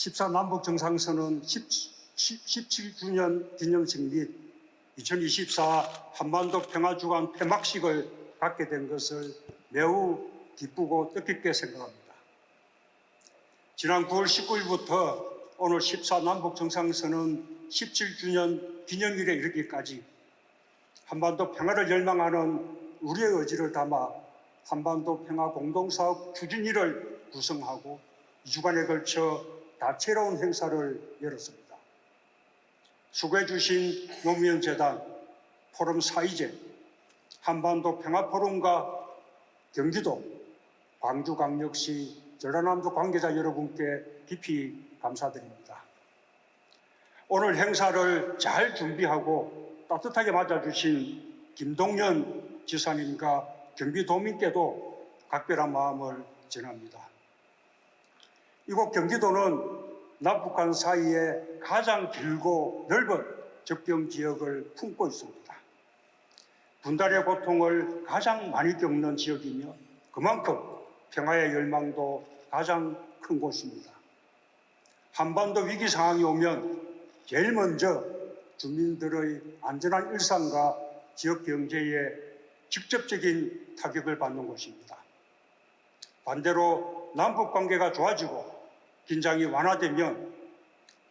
14 남북 정상선언 17주년 기념식 및 2024 한반도 평화주간 폐막식을 갖게 된 것을 매우 기쁘고 뜻깊게 생각합니다. 지난 9월 19일부터 오늘 14 남북 정상선언 17주년 기념일에 이르기까지 한반도 평화를 열망하는 우리의 의지를 담아 한반도 평화 공동사업 추진위를 구성하고 2주간에 걸쳐 다채로운 행사를 열었습니다. 수고해 주신 노무현 재단, 포럼 사이제, 한반도 평화포럼과 경기도, 광주광역시, 전라남도 관계자 여러분께 깊이 감사드립니다. 오늘 행사를 잘 준비하고 따뜻하게 맞아주신 김동연 지사님과 경기도민께도 각별한 마음을 전합니다. 이곳 경기도는 남북한 사이에 가장 길고 넓은 접경 지역을 품고 있습니다. 분단의 고통을 가장 많이 겪는 지역이며 그만큼 평화의 열망도 가장 큰 곳입니다. 한반도 위기 상황이 오면 제일 먼저 주민들의 안전한 일상과 지역 경제에 직접적인 타격을 받는 곳입니다. 반대로 남북 관계가 좋아지고 긴장이 완화되면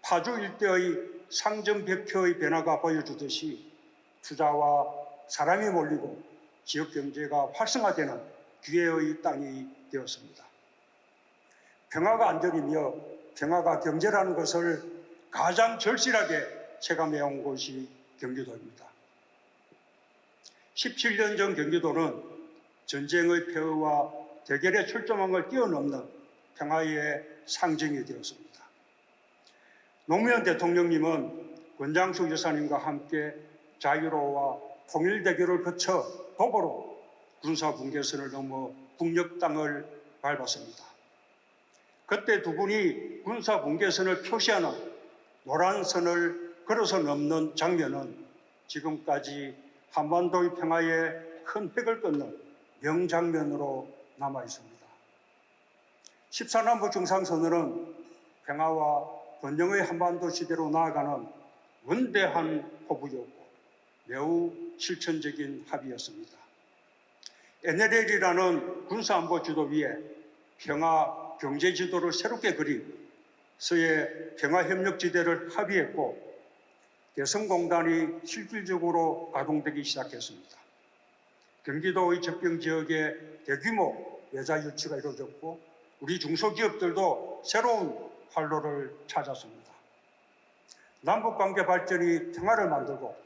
파주 일대의 상정백혀의 변화가 보여주듯이 투자와 사람이 몰리고 지역 경제가 활성화되는 기회의 땅이 되었습니다. 평화가 안전이며 평화가 경제라는 것을 가장 절실하게 체감해온 곳이 경기도입니다. 17년 전 경기도는 전쟁의 폐허와 대결의 철조망을 뛰어넘는 평화의 상징이 되었습니다. 노무현 대통령님은 권장수 여사님과 함께 자유로와 통일대교를 거쳐 도보로 군사분계선을 넘어 북녘 땅을 밟았습니다. 그때 두 분이 군사분계선을 표시하는 노란 선을 걸어서 넘는 장면은 지금까지 한반도의 평화에 큰 획을 끊는 명장면으로 남아 있습니다. 14남북 정상선언은 평화와 번영의 한반도 시대로 나아가는 원대한 포부였고 매우 실천적인 합의였습니다. NLL이라는 군사안보 지도 위에 평화 경제 지도를 새롭게 그린 서해 평화협력지대를 합의했고 개성공단이 실질적으로 가동되기 시작했습니다. 경기도의 접경 지역에 대규모 외자 유치가 이루어졌고 우리 중소기업들도 새로운 활로를 찾았습니다. 남북관계 발전이 평화를 만들고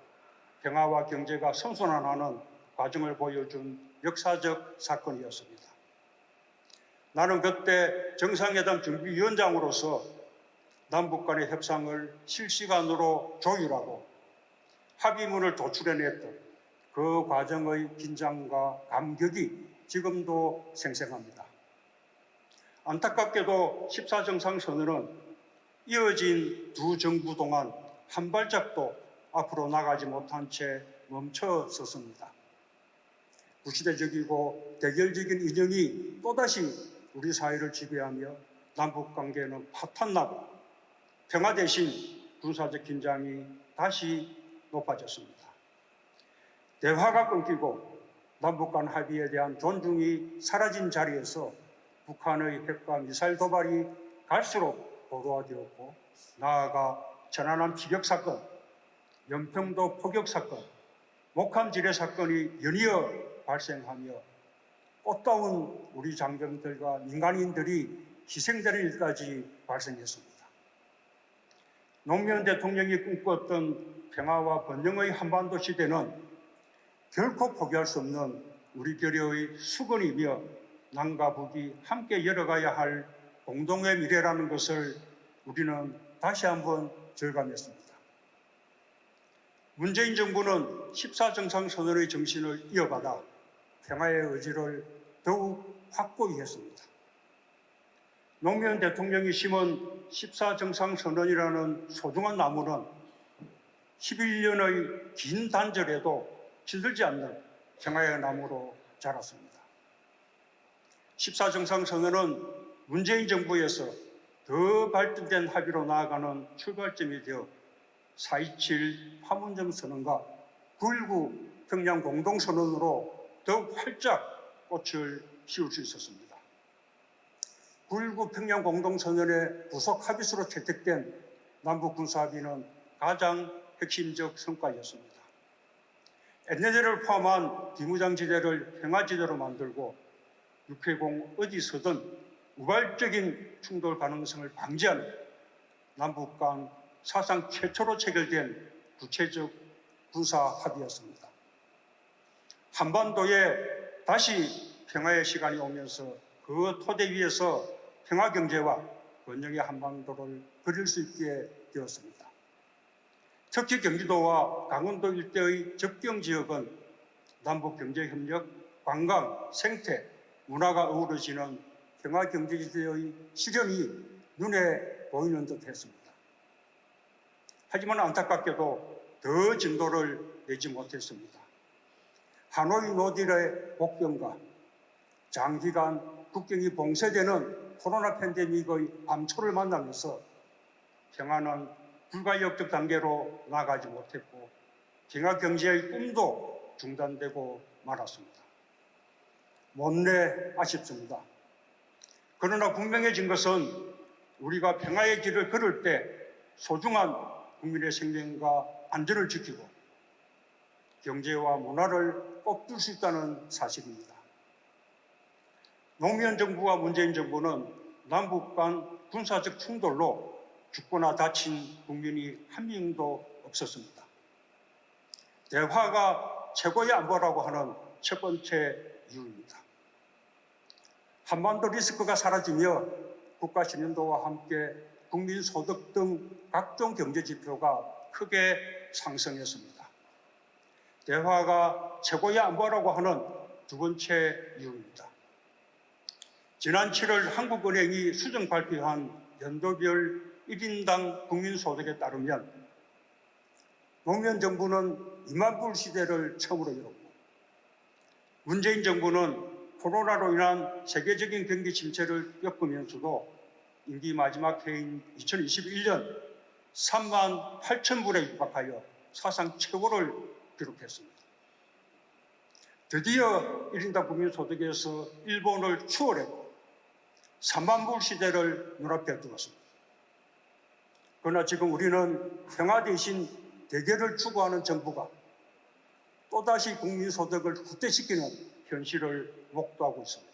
평화와 경제가 선순환하는 과정을 보여준 역사적 사건이었습니다. 나는 그때 정상회담 준비위원장으로서 남북 간의 협상을 실시간으로 조율하고 합의문을 도출해냈던 그 과정의 긴장과 감격이 지금도 생생합니다. 안타깝게도 14정상선언은 이어진 두 정부 동안 한 발짝도 앞으로 나가지 못한 채 멈춰섰습니다. 구시대적이고 대결적인 인연이 또다시 우리 사회를 지배하며 남북관계는 파탄나고 평화 대신 군사적 긴장이 다시 높아졌습니다. 대화가 끊기고 남북 간 합의에 대한 존중이 사라진 자리에서 북한의 핵과 미사일 도발이 갈수록 고도화되었고 나아가 천안함 피격 사건, 연평도 포격 사건, 목함 지뢰 사건이 연이어 발생하며 꽃다운 우리 장병들과 민간인들이 희생되는 일까지 발생했습니다. 노무현 대통령이 꿈꿨던 평화와 번영의 한반도 시대는 결코 포기할 수 없는 우리 결여의 수건이며 남과 북이 함께 열어가야 할 공동의 미래라는 것을 우리는 다시 한번 절감했습니다. 문재인 정부는 14정상선언의 정신을 이어받아 평화의 의지를 더욱 확고히 했습니다. 노무현 대통령이 심은 14정상선언이라는 소중한 나무는 11년의 긴 단절에도 시들지 않는 평화의 나무로 자랐습니다. 14정상선언은 문재인 정부에서 더 발전된 합의로 나아가는 출발점이 되어 4.27 판문점 선언과 9.19 평양 공동선언으로 더욱 활짝 꽃을 피울 수 있었습니다. 9.19 평양 공동선언의 부속 합의수로 채택된 남북 군사합의는 가장 핵심적 성과였습니다. NLL을 포함한 비무장지대를 평화지대로 만들고 육해공 어디서든 우발적인 충돌 가능성을 방지하는 남북 간 사상 최초로 체결된 구체적 군사 합의였습니다. 한반도에 다시 평화의 시간이 오면서 그 토대 위에서 평화 경제와 번영의 한반도를 그릴 수 있게 되었습니다. 특히 경기도와 강원도 일대의 접경 지역은 남북 경제협력, 관광, 생태, 문화가 어우러지는 평화 경제지대의 실현이 눈에 보이는 듯 했습니다. 하지만 안타깝게도 더 진도를 내지 못했습니다. 하노이 노딜의 복병과 장기간 국경이 봉쇄되는 코로나 팬데믹의 암초를 만나면서 평화는 불가역적 단계로 나가지 못했고 평화 경제의 꿈도 중단되고 말았습니다. 못내 아쉽습니다. 그러나 분명해진 것은 우리가 평화의 길을 걸을 때 소중한 국민의 생명과 안전을 지키고 경제와 문화를 꼭 둘 수 있다는 사실입니다. 노무현 정부와 문재인 정부는 남북 간 군사적 충돌로 죽거나 다친 국민이 한 명도 없었습니다. 대화가 최고의 안보라고 하는 첫 번째 이유입니다. 한반도 리스크가 사라지며 국가 신뢰도와 함께 국민 소득 등 각종 경제 지표가 크게 상승했습니다. 대화가 최고의 안보라고 하는 두 번째 이유입니다. 지난 7월 한국은행이 수정 발표한 연도별 1인당 국민소득에 따르면 노무현 정부는 2만 불 시대를 처음으로 열었고 문재인 정부는 코로나로 인한 세계적인 경기 침체를 겪으면서도 임기 마지막 해인 2021년 3만 8천 불에 육박하여 사상 최고를 기록했습니다. 드디어 1인당 국민소득에서 일본을 추월했고 3만 불 시대를 눈앞에 두었습니다. 그러나 지금 우리는 평화 대신 대결을 추구하는 정부가 또다시 국민소득을 후퇴시키는 현실을 목도하고 있습니다.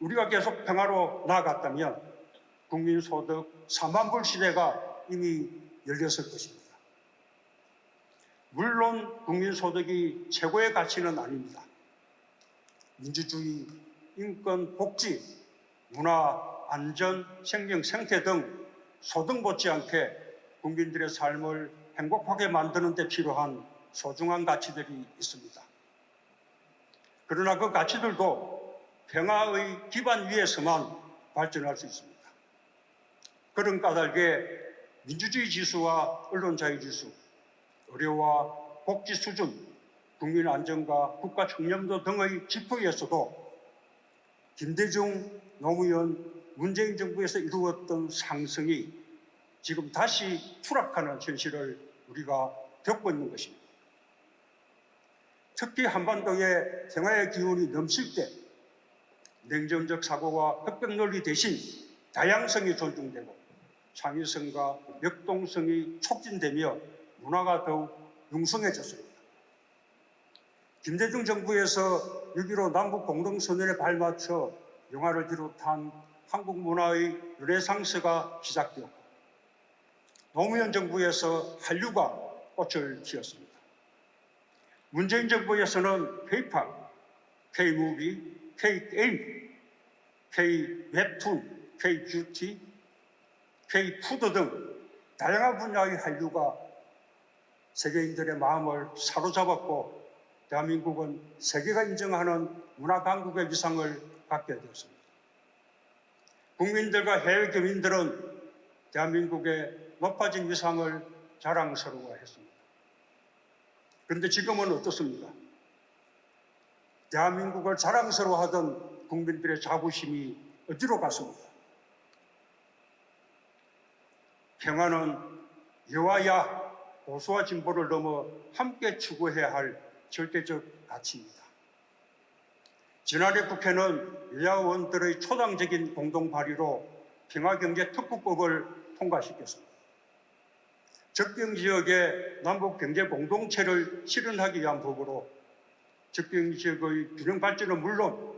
우리가 계속 평화로 나아갔다면 국민소득 4만 불 시대가 이미 열렸을 것입니다. 물론 국민소득이 최고의 가치는 아닙니다. 민주주의, 인권, 복지, 문화, 안전, 생명, 생태 등 소득 못지않게 국민들의 삶을 행복하게 만드는 데 필요한 소중한 가치들이 있습니다. 그러나 그 가치들도 평화의 기반 위에서만 발전할 수 있습니다. 그런 까닭에 민주주의 지수와 언론자유 지수, 의료와 복지 수준, 국민 안전과 국가 청렴도 등의 지표에서도 김대중, 노무현, 문재인 정부에서 이루었던 상승이 지금 다시 추락하는 현실을 우리가 겪고 있는 것입니다. 특히 한반도의 평화의 기운이 넘칠 때 냉정적 사고와 흑백 논리 대신 다양성이 존중되고 창의성과 역동성이 촉진되며 문화가 더욱 융성해졌습니다. 김대중 정부에서 6.15 남북 공동선언에 발맞춰 영화를 비롯한 한국 문화의 르네상스가 시작되었고 노무현 정부에서 한류가 꽃을 피웠습니다. 문재인 정부에서는 K-팝, K-무비, K-게임, K-웹툰, K-뷰티, K-푸드 등 다양한 분야의 한류가 세계인들의 마음을 사로잡았고 대한민국은 세계가 인정하는 문화 강국의 위상을 갖게 되었습니다. 국민들과 해외 교민들은 대한민국의 높아진 위상을 자랑스러워했습니다. 그런데 지금은 어떻습니까? 대한민국을 자랑스러워하던 국민들의 자부심이 어디로 갔습니까? 평화는 여와야, 보수와 진보를 넘어 함께 추구해야 할 절대적 가치입니다. 지난해 국회는 여야 의원들의 초당적인 공동 발의로 평화경제특구법을 통과시켰습니다. 접경지역의 남북경제 공동체를 실현하기 위한 법으로 접경지역의 균형 발전은 물론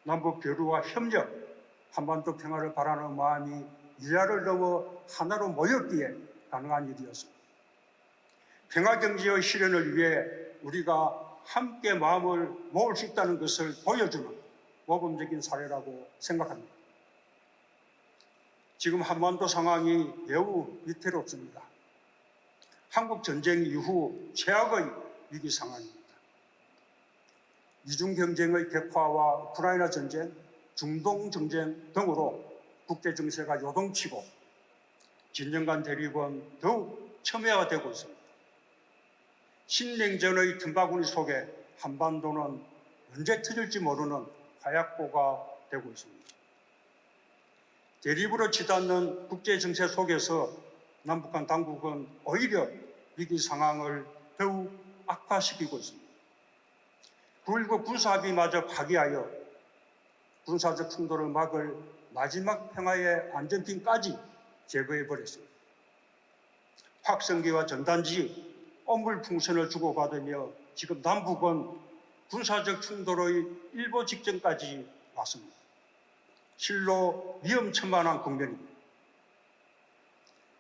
남북 교류와 협력, 한반도 평화를 바라는 마음이 여야를 넘어 하나로 모였기에 가능한 일이었습니다. 평화경제의 실현을 위해 우리가 함께 마음을 모을 수 있다는 것을 보여주는 모범적인 사례라고 생각합니다. 지금 한반도 상황이 매우 위태롭습니다. 한국 전쟁 이후 최악의 위기 상황입니다. 이중 경쟁의 격화와 우크라이나 전쟁, 중동 전쟁 등으로 국제 정세가 요동치고 진영 간 대립은 더욱 첨예화되고 있습니다. 신냉전의 틈바구니 속에 한반도는 언제 터질지 모르는 화약고가 되고 있습니다. 대립으로 치닫는 국제 정세 속에서 남북한 당국은 오히려 위기 상황을 더욱 악화시키고 있습니다. 9.19 군사합의마저 파기하여 군사적 충돌을 막을 마지막 평화의 안전핀까지 제거해버렸습니다. 확성기와 전단지, 오물풍선을 주고받으며 지금 남북은 군사적 충돌의 일보 직전까지 왔습니다. 실로 위험천만한 국면입니다.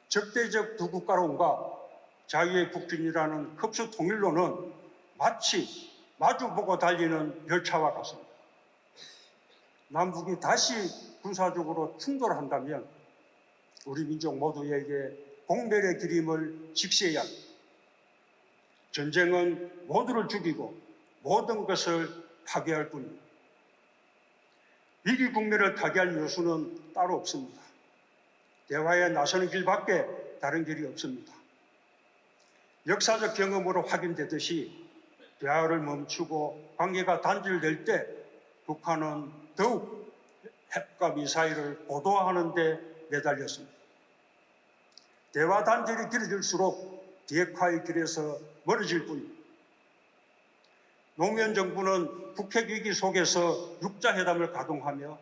적대적 두 국가론과 자유의 북진이라는 흡수 통일론은 마치 마주보고 달리는 열차와 같습니다. 남북이 다시 군사적으로 충돌한다면 우리 민족 모두에게 공멸의 기림을 직시해야 합니다. 전쟁은 모두를 죽이고 모든 것을 파괴할 뿐입니다. 위기 국면을 타개할 요소는 따로 없습니다. 대화에 나서는 길밖에 다른 길이 없습니다. 역사적 경험으로 확인되듯이 대화를 멈추고 관계가 단절될 때 북한은 더욱 핵과 미사일을 고도화하는 데 매달렸습니다. 대화 단절이 길어질수록 비핵화의 길에서 멀어질 뿐입니다. 노무현 정부는 북핵 위기 속에서 육자회담을 가동하며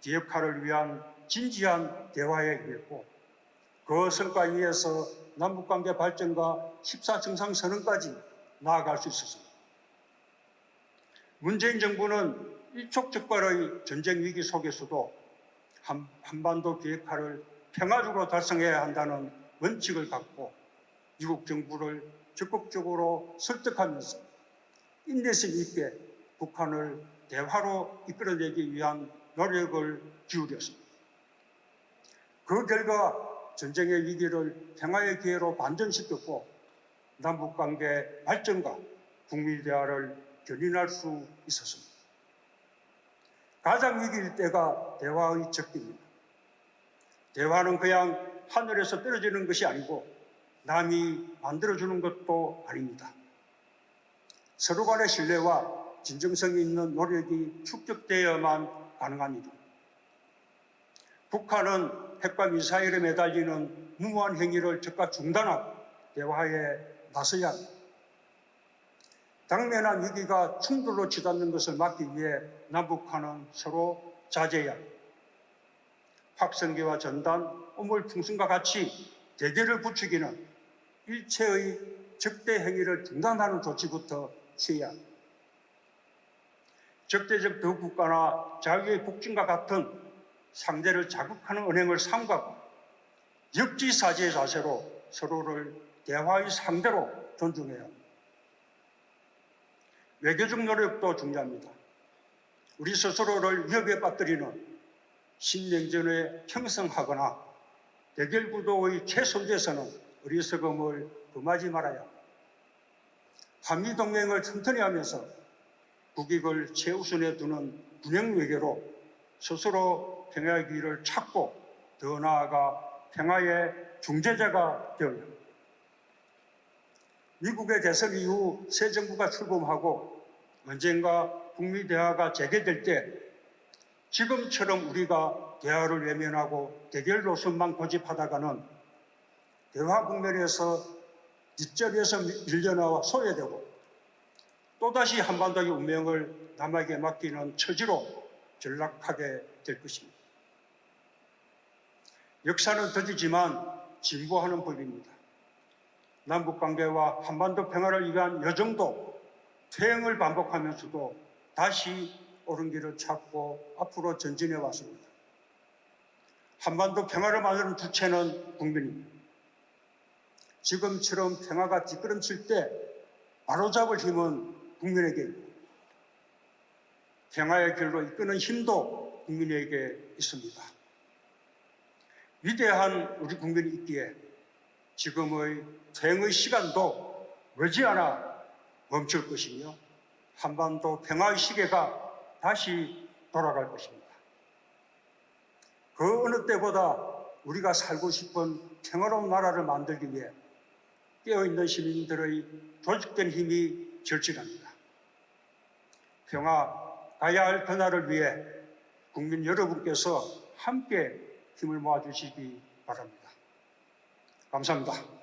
비핵화를 위한 진지한 대화에 임했고 그 성과에 의해서 남북관계 발전과 14정상선언까지 나아갈 수 있었습니다. 문재인 정부는 일촉즉발의 전쟁 위기 속에서도 한반도 비핵화를 평화적으로 달성해야 한다는 원칙을 갖고 미국 정부를 적극적으로 설득하면서 인내심 있게 북한을 대화로 이끌어내기 위한 노력을 기울였습니다. 그 결과 전쟁의 위기를 평화의 기회로 반전시켰고 남북관계 발전과 북미 대화를 견인할 수 있었습니다. 가장 위기일 때가 대화의 적기입니다. 대화는 그냥 하늘에서 떨어지는 것이 아니고 남이 만들어주는 것도 아닙니다. 서로 간의 신뢰와 진정성이 있는 노력이 축적되어야만 가능한 일입니다. 북한은 핵과 미사일에 매달리는 무모한 행위를 즉각 중단하고 대화에 나서야 합니다. 당면한 위기가 충돌로 치닫는 것을 막기 위해 남북한은 서로 자제해야 합니다. 확성기와 전단, 오물풍선과 같이 대결을 부추기는 일체의 적대 행위를 중단하는 조치부터 취해야 합니다. 적대적 두 국가나 자유의 북진과 같은 상대를 자극하는 언행을 삼가고 역지사지의 자세로 서로를 대화의 상대로 존중해야 합니다. 외교적 노력도 중요합니다. 우리 스스로를 위협에 빠뜨리는 신냉전에 형성하거나 대결 구도의 최선제에서는 어리석음을 금하지 말아야 합니다. 한미동맹을 튼튼히 하면서 국익을 최우선에 두는 분영 외교로 스스로 평화의 길을 찾고 더 나아가 평화의 중재자가 되어야 합니다. 미국의 대선 이후 새 정부가 출범하고 언젠가 북미 대화가 재개될 때 지금처럼 우리가 대화를 외면하고 대결 노선만 고집하다가는 대화 국면에서 뒷자리에서 밀려나와 소외되고 또다시 한반도의 운명을 남에게 맡기는 처지로 전락하게 될 것입니다. 역사는 더디지만 진보하는 법입니다. 남북관계와 한반도 평화를 위한 여정도 퇴행을 반복하면서도 다시 옳은 길을 찾고 앞으로 전진해 왔습니다. 한반도 평화를 만드는 주체는 국민입니다. 지금처럼 평화가 뒷걸음칠 때 바로잡을 힘은 국민에게 있고 평화의 길로 이끄는 힘도 국민에게 있습니다. 위대한 우리 국민이 있기에 지금의 퇴행의 시간도 머지않아 멈출 것이며 한반도 평화의 시계가 다시 돌아갈 것입니다. 그 어느 때보다 우리가 살고 싶은 평화로운 나라를 만들기 위해 깨어있는 시민들의 조직된 힘이 절실합니다. 평화 가야 할 그날을 위해 국민 여러분께서 함께 힘을 모아주시기 바랍니다. 감사합니다.